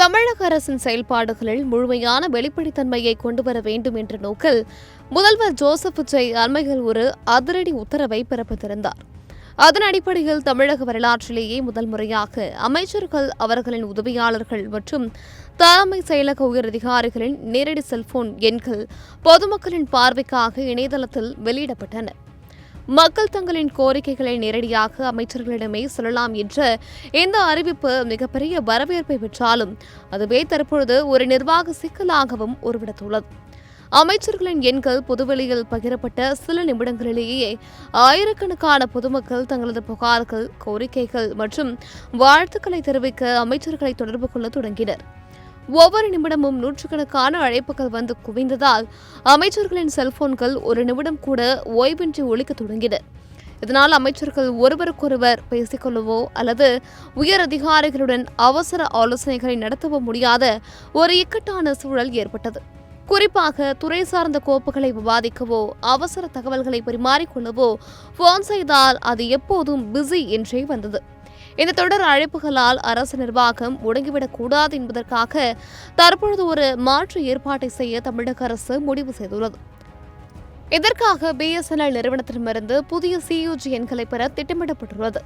தமிழக அரசின் செயல்பாடுகளில் முழுமையான வெளிப்படைத்தன்மையை கொண்டுவர வேண்டும் என்ற நோக்கில் முதல்வர் ஜோசப் விஜய் அண்மையில் ஒரு அதிரடி உத்தரவை பிறப்பித்திருந்தார். அதன் அடிப்படையில் தமிழக வரலாற்றிலேயே முதல் முறையாக அமைச்சர்கள், அவர்களின் உதவியாளர்கள் மற்றும் தலைமை செயலக உயரதிகாரிகளின் நேரடி செல்போன் எண்கள் பொதுமக்களின் பார்வைக்காக இணையதளத்தில் வெளியிடப்பட்டன. மக்கள் தங்களின் கோரிக்கைகளை நேரடியாக அமைச்சர்களிடமே சொல்லலாம் என்ற இந்த அறிவிப்பு மிகப்பெரிய வரவேற்பை பெற்றாலும் அதுவே தற்பொழுது ஒரு நிர்வாக சிக்கலாகவும் உருவெடுத்துள்ளது. அமைச்சர்களின் எண்கள் பொதுவெளியில் பகிரப்பட்ட சில நிமிடங்களிலேயே ஆயிரக்கணக்கான பொதுமக்கள் தங்களது புகார்கள், கோரிக்கைகள் மற்றும் வாழ்த்துக்களை தெரிவிக்க அமைச்சர்களை தொடர்பு கொள்ள தொடங்கினர். ஒவ்வொரு நிமிடமும் நூற்றுக்கணக்கான அழைப்புகள் வந்து குவிந்ததால் அமைச்சர்களின் செல்போன்கள் ஒரு நிமிடம் கூட ஓய்வின்றி ஒலிக்க தொடங்கின. இதனால் அமைச்சர்கள் ஒருவருக்கொருவர் பேசிக்கொள்ளவோ அல்லது உயர் அதிகாரிகளுடன் அவசர ஆலோசனைகளை நடத்தவோ முடியாத ஒரு இக்கட்டான சூழல் ஏற்பட்டது. குறிப்பாக துறை சார்ந்த கோப்புகளை விவாதிக்கவோ அவசர தகவல்களை பரிமாறிக்கொள்ளவோ போன் செய்தால் அது எப்போதும் பிஸி என்றே வந்தது. இந்த தொடர் அழைப்புகளால் அரசு நிர்வாகம் முடங்கிவிடக் கூடாது என்பதற்காக தற்பொழுது ஒரு மாற்று ஏற்பாட்டை செய்ய தமிழக அரசு முடிவு செய்துள்ளது. இதற்காக BSNL நிறுவனத்திடமிருந்து புதிய CUG எண்களை பெற திட்டமிடப்பட்டுள்ளது.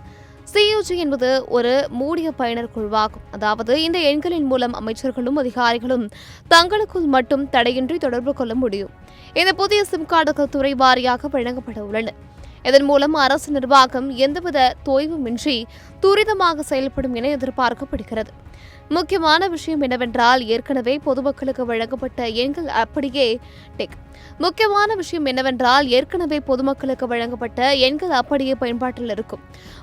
CUG என்பது ஒரு மூடிய பயனர் குழுவாகும். அதாவது இந்த எண்களின் மூலம் அமைச்சர்களும் அதிகாரிகளும் தங்களுக்குள் மட்டும் தடையின்றி தொடர்பு கொள்ள முடியும். இந்த புதிய சிம் கார்டுகள் துறை வாரியாக வழங்கப்பட உள்ளன. இதன் மூலம் அரசு நிர்வாகம் எந்தவித தொய்வுமின்றி துரிதமாக செயல்படும் என எதிர்பார்க்கப்படுகிறது. முக்கியமான விஷயம் என்னவென்றால் ஏற்கனவே பொதுமக்களுக்கு வழங்கப்பட்ட எண்கள் அப்படியே பயன்பாட்டில் இருக்கும்.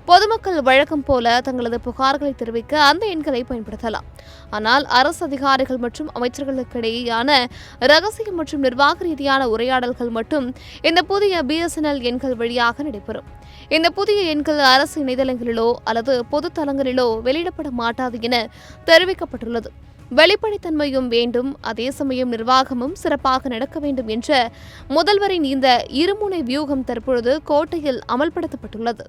பொதுமக்கள் வழக்கம் போல தங்களது புகார்களை தெரிவிக்க அந்த எண்களை பயன்படுத்தலாம். ஆனால் அரசு அதிகாரிகள் மற்றும் அமைச்சர்களுக்கிடையேயான ரகசிய மற்றும் நிர்வாக ரீதியான உரையாடல்கள் மட்டும் இந்த புதிய BSNL எண்கள் வழியாக நடைபெறும். இந்த புதிய எண்கள் அரசு இணையதளங்களிலோ அல்லது பொது தளங்களிலோ வெளியிடப்பட மாட்டாது என தெரிவிக்கப்பட்டுள்ளது. வெளிப்படைத்தன்மையும் வேண்டும், அதே சமயம் நிர்வாகமும் சிறப்பாக நடக்க வேண்டும் என்ற முதல்வரின் இந்த இருமுனை வியூகம் தற்பொழுது கோட்டையில் அமல்படுத்தப்பட்டுள்ளது.